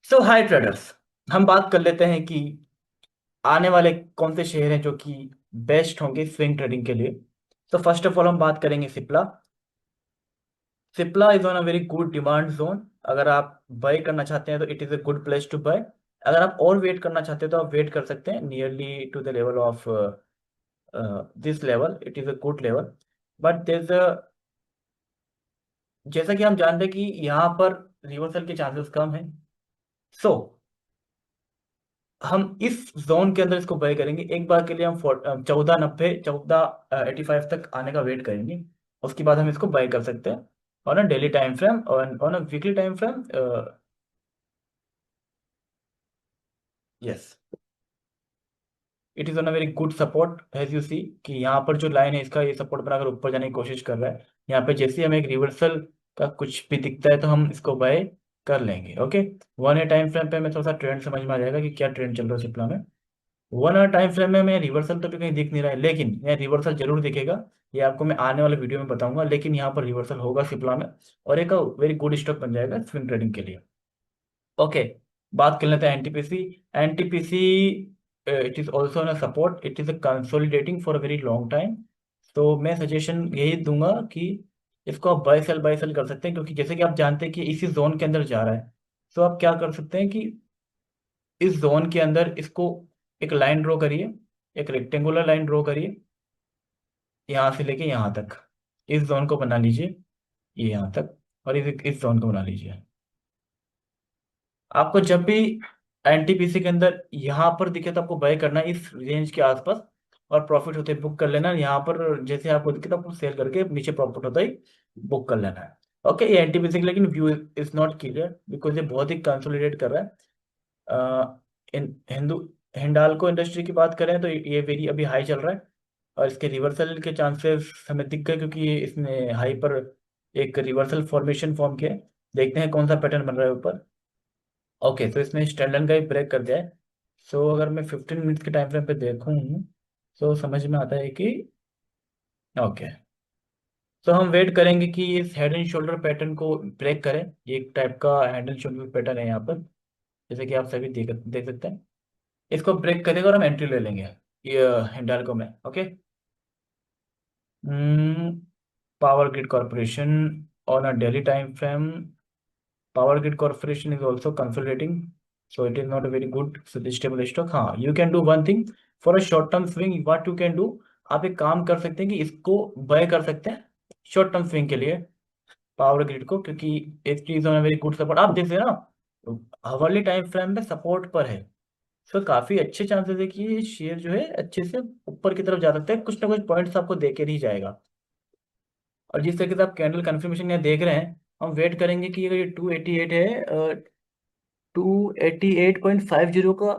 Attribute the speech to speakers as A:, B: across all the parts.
A: सो हाय traders. हम बात कर लेते हैं कि आने वाले कौन से शेयर हैं जो कि बेस्ट होंगे स्विंग ट्रेडिंग के लिए। तो फर्स्ट ऑफ ऑल हम बात करेंगे Cipla. Cipla is on a very good demand zone. अगर आप बाय करना चाहते हैं तो it is a good place to buy. अगर आप और वेट करना चाहते हैं तो आप वेट कर सकते हैं nearly to the level of this level. It is a good level but there जैसा कि हम जानते हैं कि यहाँ पर रिवर्सल के चांसेस कम हैं। सो हम इस जोन के अंदर इसको बाय करेंगे एक बार के लिए। हम 1490 1485 तक आने का वेट करेंगे। उसके बाद हम इसको बाय कर सकते हैं on a daily time frame और on a weekly time frame. Yes, it is on a very good support as you see कि यहाँ पर जो लाइन है इसका ये सपोर्ट बनाकर ऊपर जाने की कोशिश कर रहा है। यहाँ पे जैसे ही हमें एक रिवर्सल का कुछ भी दिखता है तो हम इसको बाय कर लेंगे। ओके, 1 ईयर टाइम फ्रेम पे हमें थोड़ा सा ट्रेंड समझ में आ जाएगा कि क्या ट्रेंड चल रहा है सिप्ला में। 1 ईयर टाइम फ्रेम में मैं रिवर्सल तो भी कहीं दिख नहीं रहा है, लेकिन यह रिवर्सल जरूर दिखेगा। ये आपको मैं आने वाले वीडियो में बताऊंगा, लेकिन यहाँ पर रिवर्सल होगा सिप्ला में और एक वेरी गुड स्टॉक बन जाएगा स्विंग ट्रेडिंग के लिए। ओके, बात कर लेते हैं NTPC. NTPC it is also a support, it is a consolidating for a very long time. तो मैं सजेशन यही दूंगा कि इसको आप बाय सेल कर सकते हैं, क्योंकि जैसे कि आप जानते हैं कि इसी जोन के अंदर जा रहा है। तो आप क्या कर सकते हैं कि इस जोन के अंदर इसको एक लाइन ड्रॉ करिए, एक रेक्टेंगुलर लाइन ड्रॉ करिए यहाँ से लेके यहाँ तक। इस जोन को बना लीजिए, ये यहाँ तक, और इस जोन को बना लीजिए। आपको जब भी एनटीपीसी के अंदर यहाँ पर दिखे तो आपको बाय करना है इस रेंज के आसपास, और प्रॉफिट होते ही बुक कर लेना है। यहाँ पर जैसे आपको दिखे तो आपको सेल करके नीचे प्रॉफिट होता ही बुक कर लेना है। ओके, ये एनटीपीसी लेकिन view is not clear because ये बहुत ही कंसोलिडेट कर रहा है। इन हिंदू हिंडाल्को इंडस्ट्री की बात करें तो ये वेरी अभी हाई चल रहा है, और इसके रिवर्सल के चांसेस हमें दिख गए क्योंकि इसने हाई पर एक रिवर्सल फॉर्मेशन फॉर्म किया है। देखते हैं कौन सा पैटर्न बन रहा है ऊपर। ओके, तो इसने स्टैंडर्ड का ही ब्रेक कर दिया है। सो अगर मैं 15 मिनट्स के टाइम फ्रेम पे देखूँ तो समझ में आता है कि ओके, तो हम वेट करेंगे कि इस हेड एंड शोल्डर पैटर्न को ब्रेक करें। ये एक टाइप का हेड एंड शोल्डर पैटर्न है यहाँ पर, जैसे कि आप सभी देख देख सकते हैं। इसको ब्रेक करेगा और हम एंट्री ले लेंगे ये हिंडाल्को में। Okay, power grid corporation on a daily time frame. Power Grid Corporation is also consolidating, so it is not a very good stable stock. हाँ, you can do one thing for a short term swing. What you can do, आप एक काम कर सकते हैं कि इसको bye कर सकते हैं शॉर्ट टर्म स्विंग के लिए पावर ग्रिड को, क्योंकि एक चीज ऑन वेरी गुड सपोर्ट। आप देख रहे हैं ना, हवर्ली टाइम फ्रेम में सपोर्ट पर है। तो काफी अच्छे चांसेस है कि ये शेयर जो है अच्छे से ऊपर की तरफ जा सकता है, कुछ ना कुछ पॉइंट्स आपको देके ही जाएगा। और जिस तरीके से आप कैंडल कंफर्मेशन यहाँ देख रहे हैं, हम वेट करेंगे कि अगर ये 288 है, 288.50 का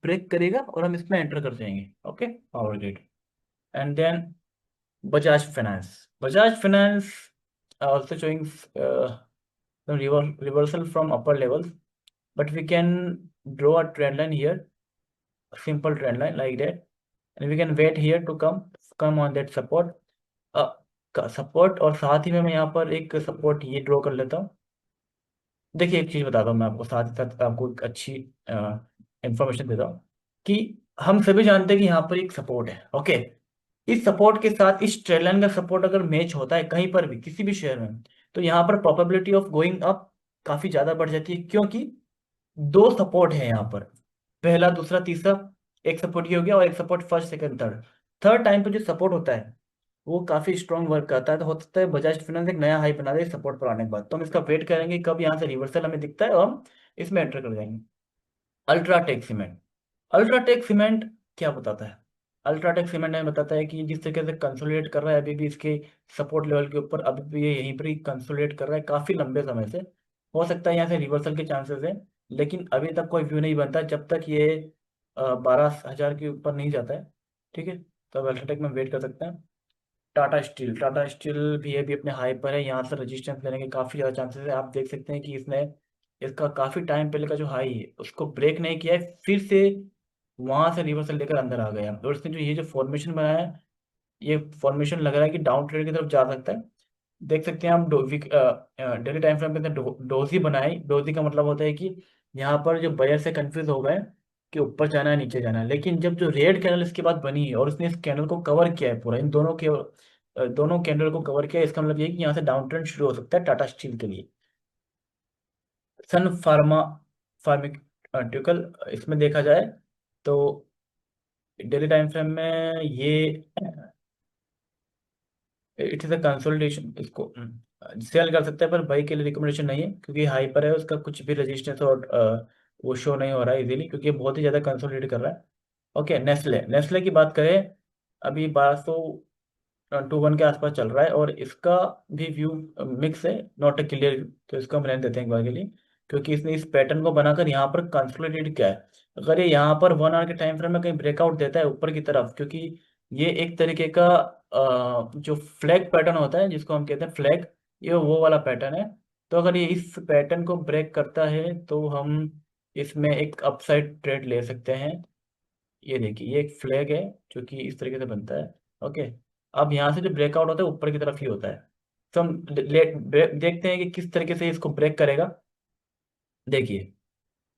A: ब्रेक करेगा और हम इसमें एंटर कर जाएंगे। Okay, power grid and then Bajaj finance also showing some reversal from upper levels, but we can draw a trend line here, a simple trend line like that, and we can wait here to come on that support, support. और साथ ही में मैं यहाँ पर एक support ये draw कर लेता हूँ। देखिए, एक चीज बताता हूँ मैं आपको, साथ ही साथ आपको एक अच्छी इंफॉर्मेशन देता हूँ कि हम सभी जानते हैं कि यहाँ पर एक सपोर्ट है। ओके, इस सपोर्ट के साथ इस ट्रेड लाइन का सपोर्ट अगर मैच होता है कहीं पर भी किसी भी शेयर में, तो यहाँ पर प्रोबेबिलिटी ऑफ गोइंग अप काफी ज्यादा बढ़ जाती है, क्योंकि दो सपोर्ट है यहाँ पर, पहला दूसरा तीसरा। एक सपोर्ट ये हो गया और एक support first second third. Third time पे जो सपोर्ट होता है वो काफी स्ट्रॉन्ग वर्क करता है। तो हो सकता है बजाज फाइनेंस एक नया हाई बना दे सपोर्ट पर आने के बाद, तो हम इसका वेट करेंगे कब यहाँ से रिवर्सल हमें दिखता है और हम इसमें एंटर कर जाएंगे। UltraTech cement. अल्ट्राटेक सीमेंट क्या बताता है? अल्ट्राटेक सीमेंट हमें बताता है कि जिस तरीके से कंसोलिडेट कर रहा है अभी भी इसके सपोर्ट लेवल के ऊपर, अभी भी ये यहीं पर ही कंसोलिडेट कर रहा है काफी लंबे समय से। हो सकता है यहाँ से रिवर्सल के चांसेस है, लेकिन अभी तक कोई व्यू नहीं बनता जब तक ये 12,000 के ऊपर नहीं जाता है। ठीक है, तो अब अल्ट्राटेक में वेट कर सकते हैं। टाटा स्टील भी अभी अपने हाई पर है, यहाँ से रेजिस्टेंस लेने के काफ़ी ज़्यादा चांसेस है। आप देख सकते हैं कि इसने इसका काफ़ी टाइम पहले का जो हाई है उसको ब्रेक नहीं किया है, फिर से वहाँ से रिवर्सल लेकर अंदर आ गया। और इसने जो ये जो फॉर्मेशन बनाया है, ये फॉर्मेशन लग रहा है कि डाउन ट्रेड की तरफ जा सकता है। देख सकते हैं हम डेली टाइम फ्रेम पे डोजी बनाए। डोजी का मतलब होता है कि यहाँ पर जो बायर से कंफ्यूज हो गए कि ऊपर जाना है नीचे जाना है, लेकिन जब जो रेड कैंडल इसके बाद बनी है और उसने इस कैंडल को कवर किया है पूरा, इन दोनों के दोनों कैंडल को कवर किया है, इसका मतलब ये है कि यहाँ से डाउन ट्रेंड शुरू हो सकता है टाटा स्टील के लिए। सन फार्मा फार्मास्यूटिकल इसमें देखा जाए तो डेली टाइम फ्रेम में ये इट इज अ कंसोलिडेशन, इसको सेल कर सकते हैं पर बाई के लिए रिकमेंडेशन नहीं है, क्योंकि हाई पर है, उसका कुछ भी रेजिस्टेंस और वो शो नहीं हो रहा है इजीली, क्योंकि ये बहुत ही ज़्यादा कंसोलिडेट कर रहा है। ओके, नेस्ले नेस्ले की बात करें, अभी 1221 के आसपास चल रहा है और इसका भी व्यू मिक्स है, नॉट अ क्लियर, तो इसको हम रहने देते हैं एक बार के लिए, क्योंकि इसने इस पैटर्न को बनाकर यहाँ पर कंसोलिडेट किया है। अगर ये यहाँ पर 1 आवर के टाइम फ्रेम में कहीं ब्रेकआउट देता है ऊपर की तरफ, क्योंकि ये एक तरीके का जो फ्लैग पैटर्न होता है जिसको हम कहते हैं फ्लैग, ये वो वाला पैटर्न है। तो अगर ये इस पैटर्न को ब्रेक करता है तो हम इसमें एक अपसाइड ट्रेड ले सकते हैं। ये देखिए, ये एक फ्लैग है जो कि इस तरीके से बनता है। ओके, अब यहाँ से जो ब्रेकआउट होता है ऊपर की तरफ ही होता है, तो हम देखते हैं कि किस तरीके से इसको ब्रेक करेगा। देखिए,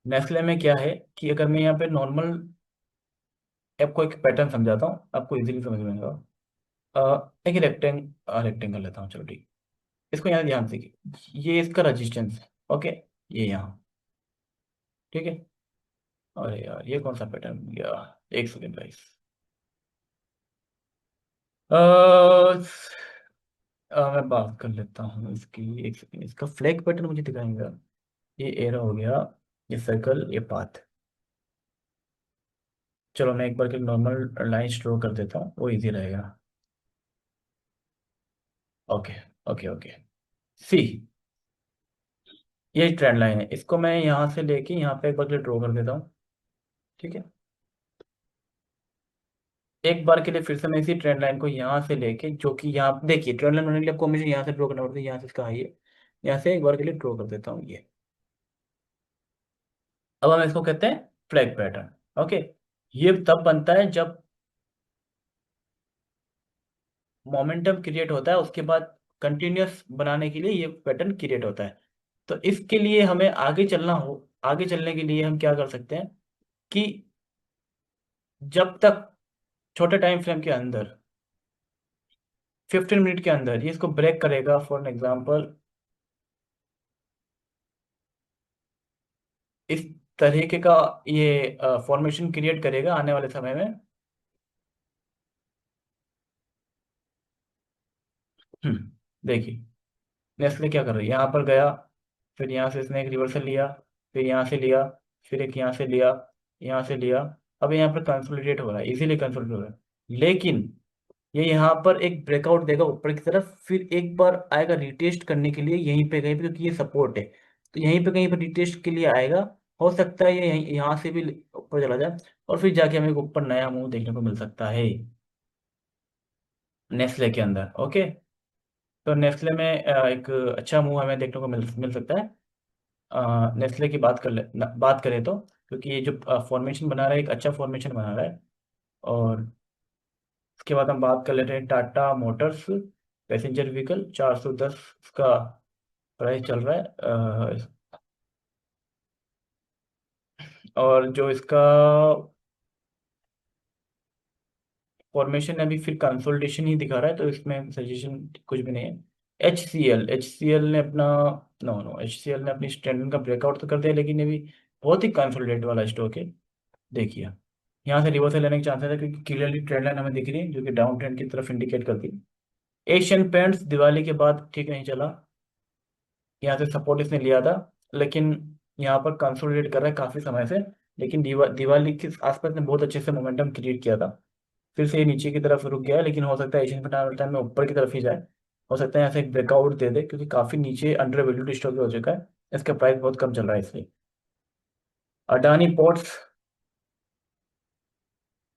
A: नेस्ले में क्या है कि अगर मैं यहाँ पे नॉर्मल आपको एक पैटर्न समझाता हूँ, आपको इजीली समझ में आएगा। एक रेक्टेंगल लेता हूँ, चलो ठीक, इसको यहाँ ध्यान से ये इसका रजिस्टेंस है। ओके, ये यहाँ, ठीक है। अरे यार, ये कौन सा पैटर्न गया, एक सेकेंड गाइस। मैं बात कर लेता हूँ इसकी, एक सेकेंड, इसका फ्लैग पैटर्न मुझे दिखाएंगे। ये एरो हो गया, ये सर्कल, ये पाथ। चलो मैं एक बार के नॉर्मल लाइन ड्रॉ कर देता हूँ, वो इजी रहेगा। ओके ओके ओके, सी, ये ट्रेंड लाइन है, इसको मैं यहाँ से लेके यहाँ पे एक बार के लिए ड्रॉ कर देता हूँ, ठीक है। एक बार के लिए फिर से मैं इसी ट्रेंड लाइन को यहाँ से लेके, जो कि यहाँ देखिए, ट्रेंड लाइन बनाने के लिए आपको हमेशा यहाँ से ड्रॉ करना पड़ता है, यहाँ से इसका हाई है, यहाँ से एक बार के लिए ड्रॉ कर देता हूँ ये। अब हम इसको कहते हैं फ्लैग पैटर्न। ओके, ये तब बनता है जब मोमेंटम क्रिएट होता है, उसके बाद कंटिन्यूअस बनाने के लिए ये पैटर्न क्रिएट होता है। तो इसके लिए हमें आगे चलना हो, आगे चलने के लिए हम क्या कर सकते हैं कि जब तक छोटे टाइम फ्रेम के अंदर 15 मिनट के अंदर ये इसको ब्रेक करेगा, फॉर एन एग्जांपल इस तरीके का ये फॉर्मेशन क्रिएट करेगा आने वाले समय में। देखिए, नेस्ले क्या कर रही है, यहाँ पर गया, फिर यहाँ से इसने एक रिवर्सल लिया, फिर यहाँ से लिया, फिर एक यहाँ से लिया, यहाँ से लिया। अब यहाँ पर कंसोलिडेट हो रहा है, इजीली कंसोलिडेट हो रहा है, लेकिन ये यहाँ पर एक ब्रेकआउट देगा ऊपर की तरफ, फिर एक बार आएगा रिटेस्ट करने के लिए यहीं पे कहीं पे, क्योंकि ये सपोर्ट है, तो यहीं पे कहीं पर रिटेस्ट के लिए आएगा। हो सकता है ये यहाँ से भी ऊपर चला जाए और फिर जाके हमें ऊपर नया मूव देखने को मिल सकता है नेस्ले के अंदर। ओके, तो नेस्ले में एक अच्छा मूव हमें देखने को मिल सकता है। नेस्ले की बात करें तो, क्योंकि ये जो फॉर्मेशन बना रहा है एक अच्छा फॉर्मेशन बना रहा है। और उसके बाद हम बात कर लेते हैं टाटा मोटर्स पैसेंजर व्हीकल, 410 का प्राइस चल रहा है। और जो इसका फॉर्मेशन है अभी फिर कंसोलिडेशन ही दिखा रहा है, तो इसमें सजेशन कुछ भी नहीं है। एच सी एल ने अपना, no no, H C L ने अपनी स्टैंडर्ड का ब्रेकआउट तो कर दिया, लेकिन ये भी बहुत ही कंसोलिडेट वाला स्टॉक है। देखिए, यहाँ से रिवर्सल लेने के चांसेस है, क्योंकि क्लियरली ट्रेंड लाइन हमें दिख रही है जो कि डाउन ट्रेंड की तरफ इंडिकेट करती है। एशियन पेंट्स दिवाली के बाद ठीक नहीं चला, यहाँ से सपोर्ट इसने लिया था, लेकिन यहाँ पर कंसोलिडेट कर रहा है काफी समय से, लेकिन दिवाली के आसपास ने बहुत अच्छे से मोमेंटम क्रिएट किया था, फिर से ये नीचे की तरफ रुक गया है, लेकिन हो सकता है एशियन पेंट टाइम में ऊपर की तरफ ही जाए। हो सकता है यहाँ से एक ब्रेकआउट दे दे, क्योंकि काफी नीचे अंडर वैल्यूड स्टॉक हो चुका है, इसका प्राइस बहुत कम चल रहा है इसलिए। अडानी पोर्ट्स,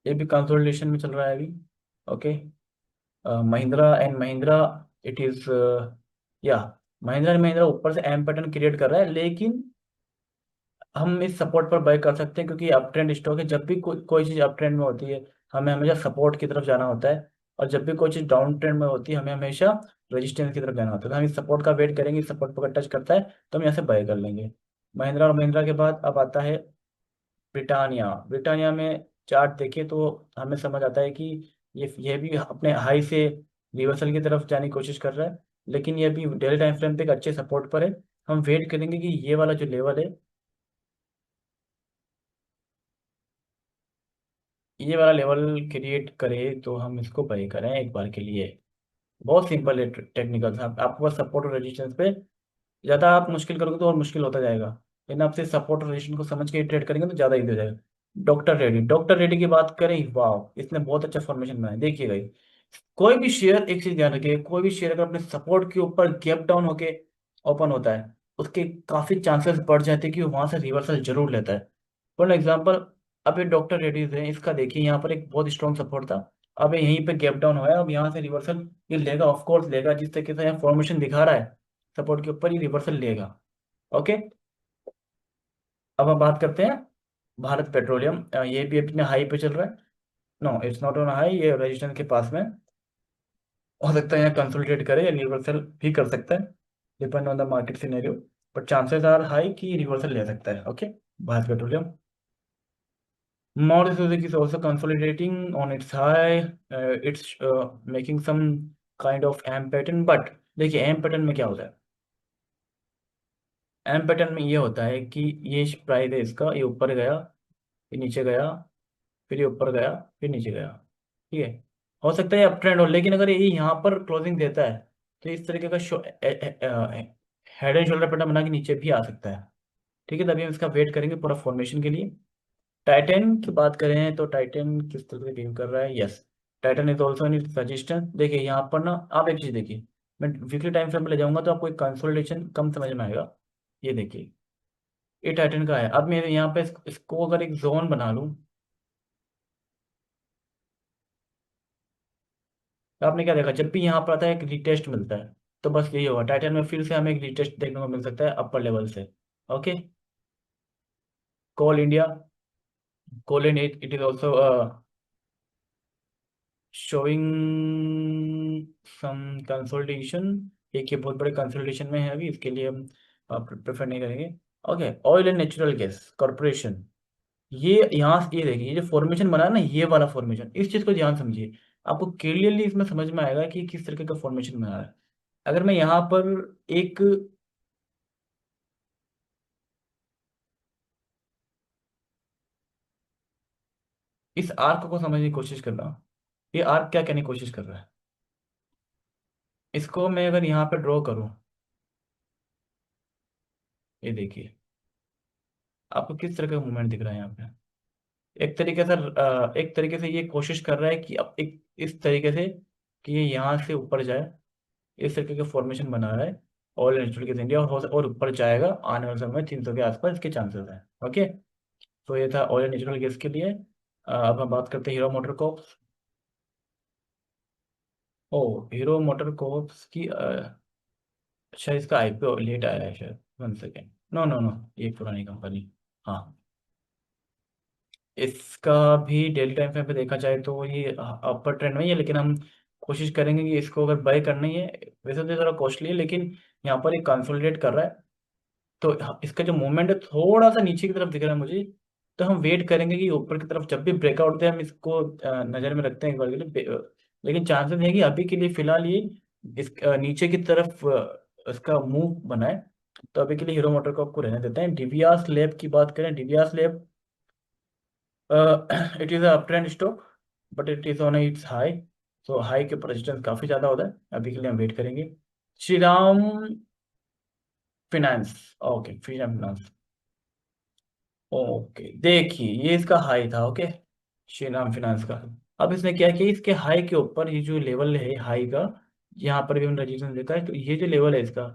A: ये भी कंसोलिडेशन में चल रहा है अभी। Okay, Mahindra and Mahindra, it is, या महिंद्रा एंड महिंद्रा ऊपर से एम पैटर्न क्रिएट कर रहा है, लेकिन हम इस सपोर्ट पर बाय कर सकते हैं, क्योंकि अप ट्रेंड स्टॉक है, जब भी कोई चीज़ अप ट्रेंड में होती है हमें हमेशा सपोर्ट की तरफ जाना होता है, और जब भी कोई चीज़ डाउन ट्रेंड में होती है हमें हमेशा रेजिस्टेंस की तरफ जाना होता है। तो हम इस सपोर्ट का वेट करेंगे, सपोर्ट पर टच करता है तो हम यहाँ से बाय कर लेंगे। महिंद्रा और महिंद्रा के बाद अब आता है ब्रिटानिया। ब्रिटानिया में चार्ट देखिए तो हमें समझ आता है कि ये भी अपने हाई से रिवर्सल की तरफ जाने की कोशिश कर रहा है, लेकिन ये भी डेली टाइम फ्रेम पे एक अच्छे सपोर्ट पर है। हम वेट करेंगे कि ये वाला जो लेवल है, ये वाला लेवल क्रिएट करे तो हम इसको बाई करें एक बार के लिए। बहुत सिंपल है टेक्निकल। आपको बस सपोर्ट और रेजिस्टेंस पे, ज़्यादा आप मुश्किल करोगे तो और मुश्किल होता जाएगा, लेकिन आप सिर्फ सपोर्ट और रेजिस्टेंस को समझ के ट्रेड करेंगे तो ज़्यादा इजी हो जाएगा। डॉक्टर रेड्डी की बात करें, वाह इसने बहुत अच्छा फॉर्मेशन बनाया, देखिएगा ये। कोई भी शेयर, एक चीज ध्यान रखिए, कोई भी शेयर अगर अपने सपोर्ट के ऊपर गैप डाउन होके ओपन होता है, उसके काफी चांसेस बढ़ जाते हैं कि वो वहां से रिवर्सल जरूर लेता है। फॉर एग्जाम्पल, अब ये डॉक्टर रेड्डीज है, इसका देखिए यहाँ पर एक बहुत स्ट्रॉन्ग सपोर्ट था, अब ये यहीं पे गैप डाउन हुआ है, अब यहाँ से रिवर्सल ये लेगा, ऑफ कोर्स लेगा, जिस तरीके से यहाँ फॉर्मेशन दिखा रहा है सपोर्ट के ऊपर, ही रिवर्सल लेगा। ओके, अब हम बात करते हैं भारत पेट्रोलियम। ये भी अपने हाई पे चल रहा है। No, it's not on high, ये रेजिस्टेंस के पास में हो सकता है, यहाँ कंसोलिडेट करे या रिवर्सल भी कर सकता है, depend on the market scenario, but chances are high कि रिवर्सल ले सकता है। Okay, Bharat petroleum. Maruti Suzuki is also consolidating on its high. It's making some kind of M pattern, but देखिए M पैटर्न में क्या होता है? M पैटर्न में ये होता है कि ये प्राइस है इसका, ये ऊपर गया, ये नीचे गया, फिर ये ऊपर गया, फिर नीचे गया। ठीक है, हो सकता है अप ट्रेंड हो, लेकिन अगर ये यहाँ पर क्लोजिंग देता है तो इस तरीके का हेड एंड शोल्डर पैटर्न बना के नीचे भी आ सकता है। ठीक है, तभी हम इसका वेट करेंगे पूरा फॉर्मेशन के लिए। टाइटन की बात करें तो टाइटन किस तरह से गेम कर रहा है? Yes, Titan is also in suggestion. देखिए यहाँ पर ना, आप एक चीज देखिए, मैं वीकली टाइम फ्रेम में ले जाऊंगा तो आपको एक कंसोलिडेशन कम समझ में आएगा। ये देखिए, ये टाइटन का है। अब मैं यहाँ पे इसको अगर एक जोन बना लूँ, तो आपने क्या देखा, जब भी यहाँ पर आता है एक रिटेस्ट मिलता है, तो बस यही होगा, टाइटन में फिर से हमें एक रिटेस्ट देखने को मिल सकता है अपर लेवल से। Okay, coal India, coal in it is also showing some consolidation. एक ये बहुत बड़े कंसोलिडेशन में है अभी, इसके लिए हम प्रेफर नहीं करेंगे। Okay, oil and natural gas corporation, ये यहाँ ये देखिए, ये जो फॉर्मेशन बना है ना, ये वाला फॉर्मेशन, इस चीज को ध्यान समझिए, आपको क्लियरली इसमें समझ में आएगा कि किस तरीके का फॉर्मेशन बना है। अगर मैं यहाँ पर एक, इस आर्क को समझने की कोशिश कर रहा हूँ, ये आर्क क्या कहने की कोशिश कर रहा है, इसको मैं अगर यहाँ पे ड्रॉ करूँ, ये देखिए आपको किस तरह का मूवमेंट दिख रहा है यहाँ पे। एक तरीके से ये कोशिश कर रहा है कि अब एक इस तरीके से कि ये यहाँ से ऊपर जाए, इस तरीके का फॉर्मेशन बना रहा है ऑयल नेचुरल गैस इंडिया, और ऊपर जाएगा आने वाले समय में 300 के आसपास इसके चांसेस हैं। ओके, तो ये था ऑयल नेचुरल गैस के लिए। अब हम बात करते हैं हीरो मोटर कॉर्प्स। ओ, हीरो मोटर कॉर्प्स की अच्छा, इसका आईपीओ लेट आया है शायद, 1 सेकेंड, नो नो नो, ये पुरानी कंपनी। हाँ, इसका भी डेली टाइम फ्रेम पे देखा जाए तो ये अपर ट्रेंड में ही है, लेकिन हम कोशिश करेंगे कि इसको अगर बाय करना ही है, वैसे तो ये थोड़ा कॉस्टली है, लेकिन यहाँ पर ये कंसोलिडेट कर रहा है, तो इसका जो मूवमेंट है थोड़ा सा नीचे की तरफ दिख रहा है मुझे, तो हम वेट करेंगे कि ऊपर की तरफ जब भी ब्रेकआउट दे हम इसको नज़र में रखते हैं एक बार के लिए, लेकिन चांसेस है कि अभी के लिए फिलहाल ये इस नीचे की तरफ इसका मूव बनाए, तो अभी के लिए हीरो मोटर को आपको रहने देते हैं। डिवियास लैब की बात करें, Divi's lab, it is a uptrend stock, but it is on its high, so high के ऊपर रेजिस्टेंस काफ़ी ज़्यादा होता है, अभी के लिए हम वेट करेंगे। Shriram finance, okay, Shriram finance, okay देखिए ये इसका हाई था। ओके, श्रीराम फिनेंस का, अब इसने क्या किया, इसके हाई के ऊपर ये जो लेवल है हाई का, यहाँ पर भी हमने रजिस्ट्रेशन देखा है, तो ये जो लेवल है इसका,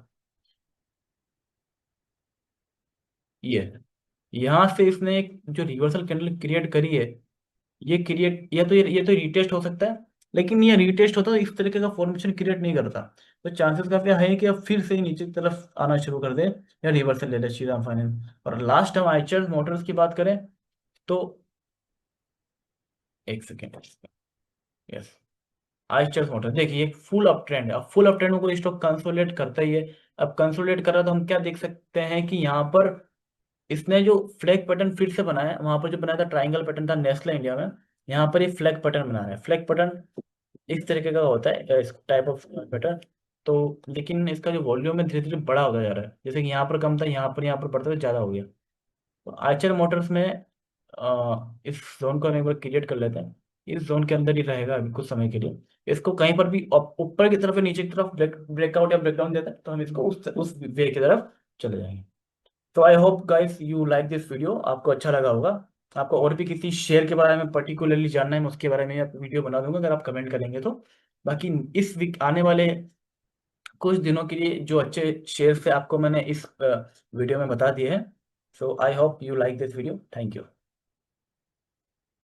A: ये है। यहाँ से इसने एक जो रिवर्सल कैंडल क्रिएट करी है, ये क्रिएट, ये तो रिटेस्ट हो सकता है, लेकिन ये रिटेस्ट होता है तो इस तरीके का फॉर्मेशन क्रिएट नहीं करता, तो चांसेस काफी है कि अब फिर से ही नीचे की तरफ आना शुरू कर दे या रिवर्सल ले ले श्रीराम फाइनेंस। और लास्ट हम आइचर मोटर्स की बात करें तो, एक सेकेंड, यस, आइस्टर्स मोटर देखिए एक फुल अप ट्रेंड है, अब फुल अप ट्रेंड में कोई स्टॉक कंसोलिडेट करता ही है। अब कंसोलिडेट कर रहा है तो हम क्या देख सकते हैं कि यहाँ पर इसने जो फ्लैग पैटर्न फिर से बनाया है, वहां पर जो बनाया था ट्राइंगल पैटर्न था नेस्ले इंडिया में, यहाँ पर ये फ्लैग पैटर्न बना रहा है। फ्लैग पैटर्न इस तरीके का होता है, इस टाइप ऑफ पैटर्न। तो लेकिन इसका जो वॉल्यूम है धीरे धीरे बड़ा होता जा रहा है, जैसे कि यहाँ पर कम था, यहाँ पर बढ़ते हुए ज़्यादा हो गया। तो आर्चर मोटर्स में इस जोन को हम एक बार क्रिएट कर लेते हैं। इस जोन के अंदर ही रहेगा अभी कुछ समय के लिए। इसको कहीं पर भी ऊपर की तरफ या नीचे की तरफ ब्रेकआउट या ब्रेकडाउन देते हैं, तो हम इसको उस वे की तरफ चले जाएंगे। तो I hope guys you like this video, आपको अच्छा लगा होगा। आपको और भी किसी शेयर के बारे में पर्टिकुलरली जानना है, मैं उसके बारे में वीडियो बना दूंगा अगर आप कमेंट करेंगे तो। बाकी इस वीक आने वाले कुछ दिनों के लिए जो अच्छे शेयर से आपको मैंने इस वीडियो में बता दिए हैं। So I hope you like this video. Thank you.